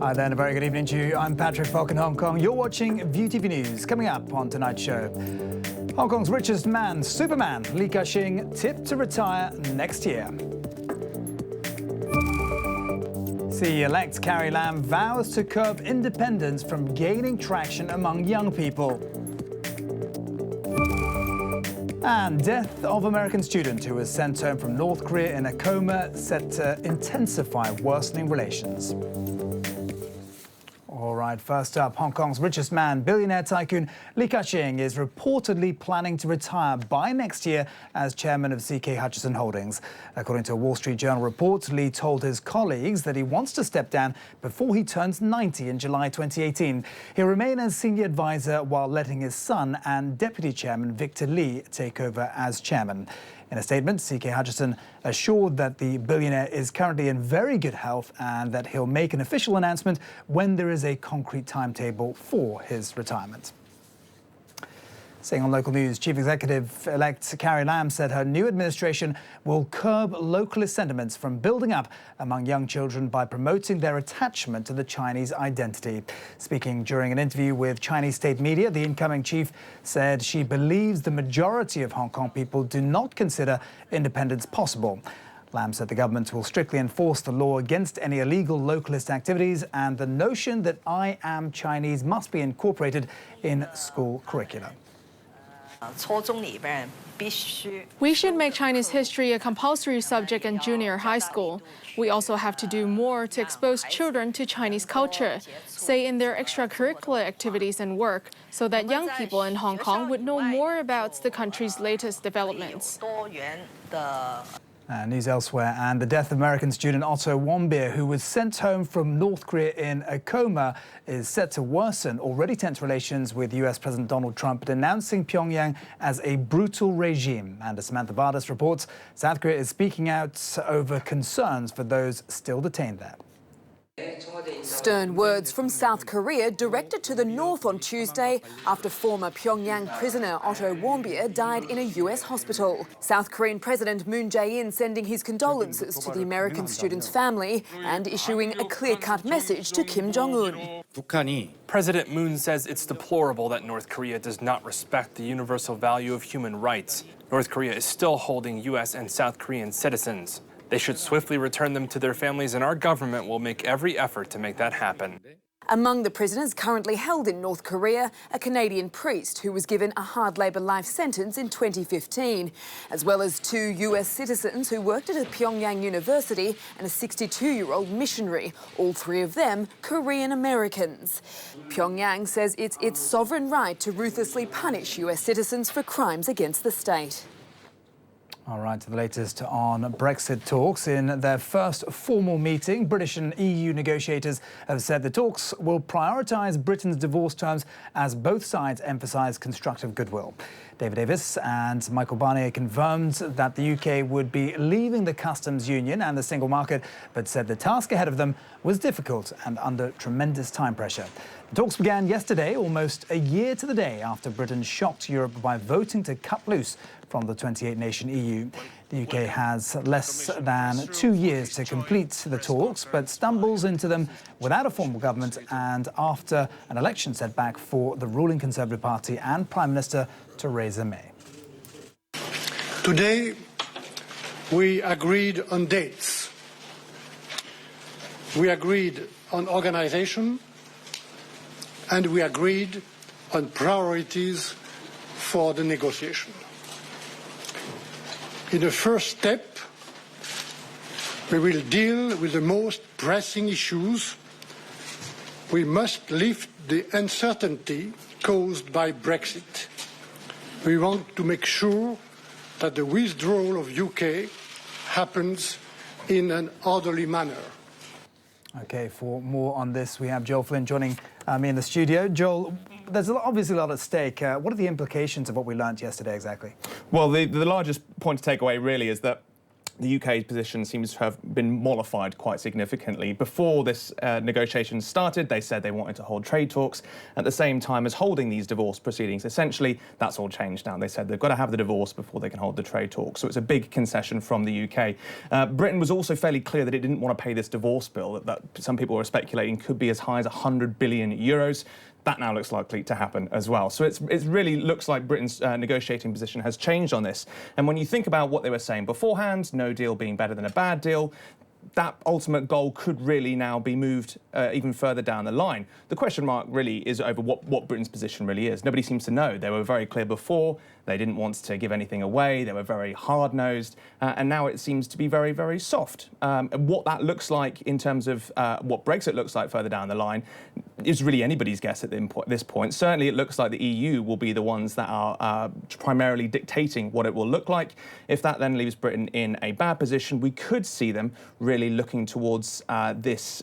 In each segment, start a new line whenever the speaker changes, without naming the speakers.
Hi there, and a very good evening to you. I'm Patrick Falk in Hong Kong. You're watching ViuTV News. Coming up on tonight's show, Hong Kong's richest man, Superman, Li Ka-shing, tipped to retire next year. CEO-elect Carrie Lam vows to curb independence from gaining traction among young people. And death of American student who was sent home from North Korea in a coma set to intensify worsening relations. All right, first up, Hong Kong's richest man, billionaire tycoon Li Ka-shing is reportedly planning to retire by next year as chairman of CK Hutchison Holdings. According to a Wall Street Journal report, Li told his colleagues that he wants to step down before he turns 90 in July 2018. He'll remain as senior advisor while letting his son and deputy chairman Victor Li take over as chairman. In a statement, CK Hutchison assured that the billionaire is currently in very good health and that he'll make an official announcement when there is a concrete timetable for his retirement. Staying on local news, Chief Executive-elect Carrie Lam said her new administration will curb localist sentiments from building up among young children by promoting their attachment to the Chinese identity. Speaking during an interview with Chinese state media, the incoming chief said she believes the majority of Hong Kong people do not consider independence possible. Lam said the government will strictly enforce the law against any illegal localist activities, and the notion that I am Chinese must be incorporated in school curricula.
We should make Chinese history a compulsory subject in junior high school. We also have to do more to expose children to Chinese culture, say in their extracurricular activities and work, so that young people in Hong Kong would know more about the country's latest developments.
News elsewhere, and the death of American student Otto Warmbier, who was sent home from North Korea in a coma, is set to worsen already tense relations with US President Donald Trump, denouncing Pyongyang as a brutal regime. And as Samantha Vardas reports, South Korea is speaking out over concerns for those still detained there.
Stern words from South Korea directed to the north on Tuesday after former Pyongyang prisoner Otto Warmbier died in a US hospital. South Korean President Moon Jae-in sending his condolences to the American student's family and issuing a clear-cut message to Kim Jong-un.
President Moon says it's deplorable that North Korea does not respect the universal value of human rights. North Korea is still holding US and South Korean citizens. They should swiftly return them to their families, and our government will make every effort to make that happen.
Among the prisoners currently held in North Korea, a Canadian priest who was given a hard labour life sentence in 2015, as well as 2 US citizens who worked at a Pyongyang university and a 62-year-old missionary, all 3 of them Korean Americans. Pyongyang says it's its sovereign right to ruthlessly punish US citizens for crimes against the state.
All right, to the latest on Brexit talks. In their first formal meeting, British and EU negotiators have said the talks will prioritise Britain's divorce terms as both sides emphasise constructive goodwill. David Davis and Michael Barnier confirmed that the UK would be leaving the customs union and the single market, but said the task ahead of them was difficult and under tremendous time pressure. The talks began yesterday, almost a year to the day after Britain shocked Europe by voting to cut loose from the 28-nation EU. The UK has less than 2 years to complete the talks, but stumbles into them without a formal government and after an election setback for the ruling Conservative Party and Prime Minister Theresa May.
Today, we agreed on dates. We agreed on organisation, and we agreed on priorities for the negotiation. In the first step, we will deal with the most pressing issues. We must lift the uncertainty caused by Brexit. We want to make sure that the withdrawal of UK happens in an orderly manner.
OK, for more on this, we have Joel Flynn joining me in the studio. Joel, there's obviously a lot at stake. What are the implications of what we learnt yesterday exactly?
Well, the largest point to take away really is that the UK's position seems to have been mollified quite significantly. Before this negotiations started, they said they wanted to hold trade talks at the same time as holding these divorce proceedings. Essentially, that's all changed now. They said they've got to have the divorce before they can hold the trade talks. So it's a big concession from the UK. Britain was also fairly clear that it didn't want to pay this divorce bill, that some people were speculating could be as high as 100 billion euros. That now looks likely to happen as well. So it really looks like Britain's negotiating position has changed on this. And when you think about what they were saying beforehand, no deal being better than a bad deal, that ultimate goal could really now be moved even further down the line. The question mark really is over what Britain's position really is. Nobody seems to know. They were very clear before. They didn't want to give anything away. They were very hard-nosed. And now it seems to be very, very soft. And what that looks like in terms of what Brexit looks like further down the line is really anybody's guess at this point. Certainly it looks like the EU will be the ones that are primarily dictating what it will look like. If that then leaves Britain in a bad position, we could see them really looking towards this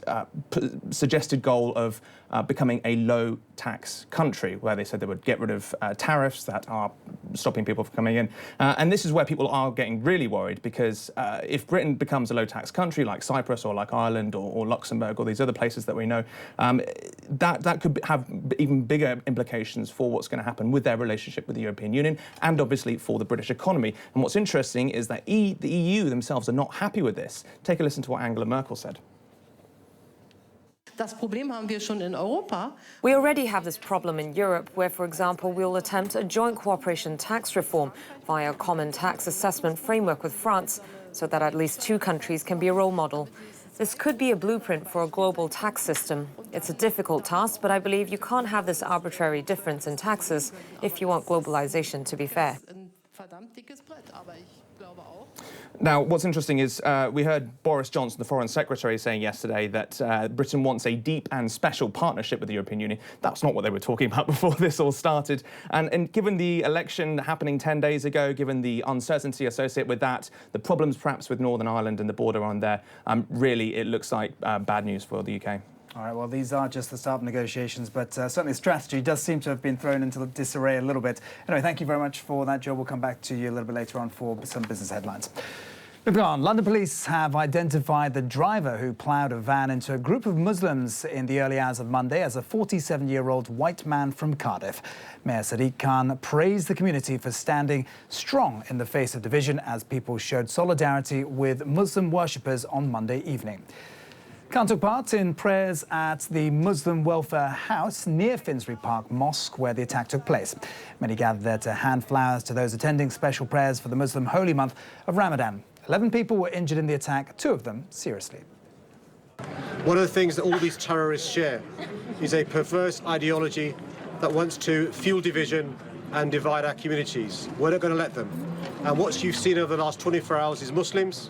suggested goal of becoming a low-tax country, where they said they would get rid of tariffs that are stopping people from coming in. And this is where people are getting really worried, because if Britain becomes a low-tax country like Cyprus or like Ireland or Luxembourg or these other places that we know, that could have even bigger implications for what's going to happen with their relationship with the European Union and obviously for the British economy. And what's interesting is that the EU themselves are not happy with this. Take a listen to what Angela Merkel said.
We already have this problem in Europe, where, for example, we'll attempt a joint cooperation tax reform via a common tax assessment framework with France, so that at least two countries can be a role model. This could be a blueprint for a global tax system. It's a difficult task, but I believe you can't have this arbitrary difference in taxes if you want globalization to be fair.
Now, what's interesting is we heard Boris Johnson, the Foreign Secretary, saying yesterday that Britain wants a deep and special partnership with the European Union. That's not what they were talking about before this all started. And given the election happening 10 days ago, given the uncertainty associated with that, the problems perhaps with Northern Ireland and the border on there, really it looks like bad news for the UK.
All right, well, these are just the start of negotiations, but certainly strategy does seem to have been thrown into disarray a little bit. Anyway, thank you very much for that, Joe. We'll come back to you a little bit later on for some business headlines. Moving on, London police have identified the driver who ploughed a van into a group of Muslims in the early hours of Monday as a 47-year-old white man from Cardiff. Mayor Sadiq Khan praised the community for standing strong in the face of division as people showed solidarity with Muslim worshippers on Monday evening. Khan took part in prayers at the Muslim Welfare House near Finsbury Park Mosque, where the attack took place. Many gathered there to hand flowers to those attending special prayers for the Muslim holy month of Ramadan. 11 people were injured in the attack, 2 of them seriously.
One of the things that all these terrorists share is a perverse ideology that wants to fuel division and divide our communities. We're not going to let them. And what you've seen over the last 24 hours is Muslims,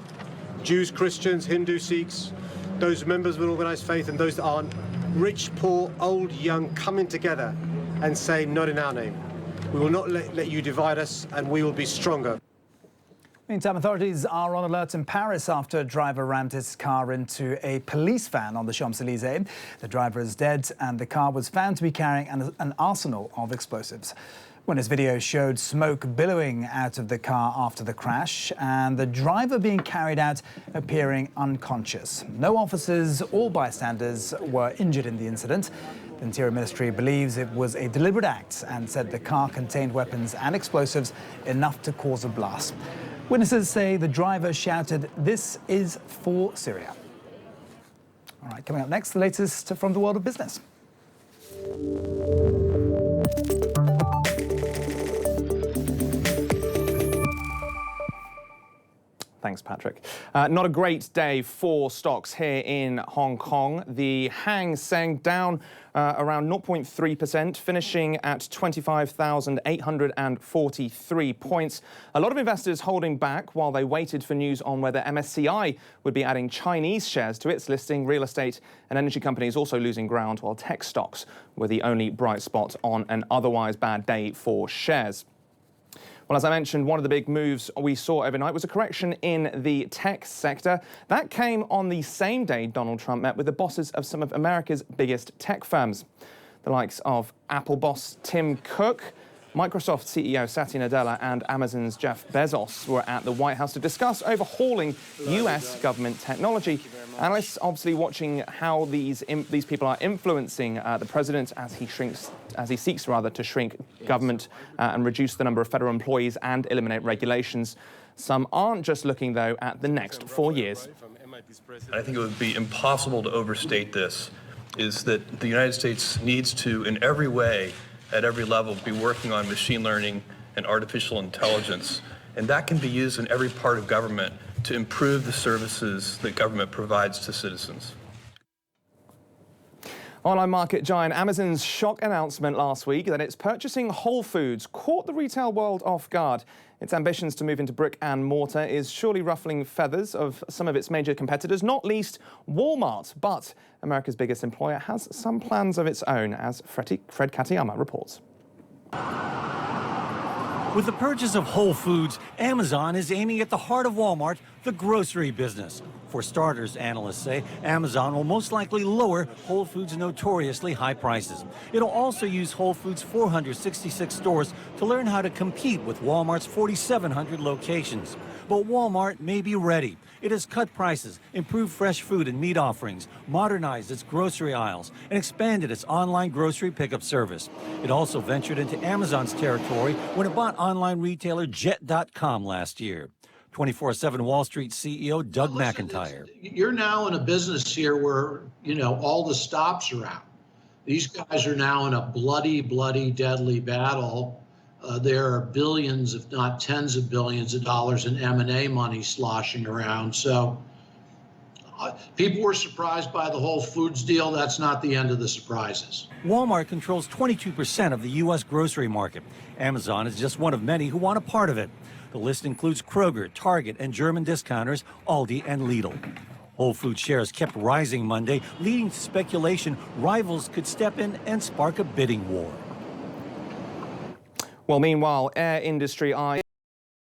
Jews, Christians, Hindu, Sikhs, those members of an organised faith and those that aren't, rich, poor, old, young, coming together and saying, not in our name. We will not let you divide us, and we will be stronger.
Meantime, authorities are on alert in Paris after a driver rammed his car into a police van on the Champs-Élysées. The driver is dead and the car was found to be carrying an arsenal of explosives. Witness video showed smoke billowing out of the car after the crash and the driver being carried out appearing unconscious. No officers or bystanders were injured in the incident. The Interior Ministry believes it was a deliberate act and said the car contained weapons and explosives enough to cause a blast. Witnesses say the driver shouted, "This is for Syria." All right, coming up next, the latest from the world of business.
Thanks, Patrick. Not a great day for stocks here in Hong Kong. The Hang Seng down around 0.3%, finishing at 25,843 points. A lot of investors holding back while they waited for news on whether MSCI would be adding Chinese shares to its listing. Real estate and energy companies also losing ground, while tech stocks were the only bright spot on an otherwise bad day for shares. Well, as I mentioned, one of the big moves we saw overnight was a correction in the tech sector. That came on the same day Donald Trump met with the bosses of some of America's biggest tech firms. The likes of Apple boss Tim Cook, Microsoft CEO Satya Nadella and Amazon's Jeff Bezos were at the White House to discuss overhauling US government technology. Analysts obviously watching how these people are influencing the president as he seeks to shrink government and reduce the number of federal employees and eliminate regulations. Some aren't just looking, though, at the next 4 years.
I think it would be impossible to overstate this, is that the United States needs to, in every way, at every level, be working on machine learning and artificial intelligence. And that can be used in every part of government to improve the services that government provides to citizens.
Online market giant Amazon's shock announcement last week that it's purchasing Whole Foods caught the retail world off guard. Its ambitions to move into brick and mortar is surely ruffling feathers of some of its major competitors, not least Walmart. But America's biggest employer has some plans of its own, as Fred Katayama reports.
With the purchase of Whole Foods, Amazon is aiming at the heart of Walmart, the grocery business. For starters, analysts say Amazon will most likely lower Whole Foods' notoriously high prices. It'll also use Whole Foods' 466 stores to learn how to compete with Walmart's 4,700 locations. But Walmart may be ready. It has cut prices, improved fresh food and meat offerings, modernized its grocery aisles, and expanded its online grocery pickup service. It also ventured into Amazon's territory when it bought online retailer Jet.com last year. 24/7 Wall Street CEO Doug McIntyre.
You're now in a business here where, all the stops are out. These guys are now in a bloody, deadly battle. There are billions, if not tens of billions of dollars in M&A money sloshing around. So people were surprised by the Whole Foods deal. That's not the end of the surprises.
Walmart controls 22% of the U.S. grocery market. Amazon is just one of many who want a part of it. The list includes Kroger, Target, and German discounters Aldi and Lidl. Whole Foods shares kept rising Monday, leading to speculation rivals could step in and spark a bidding war.
Well, meanwhile, air industry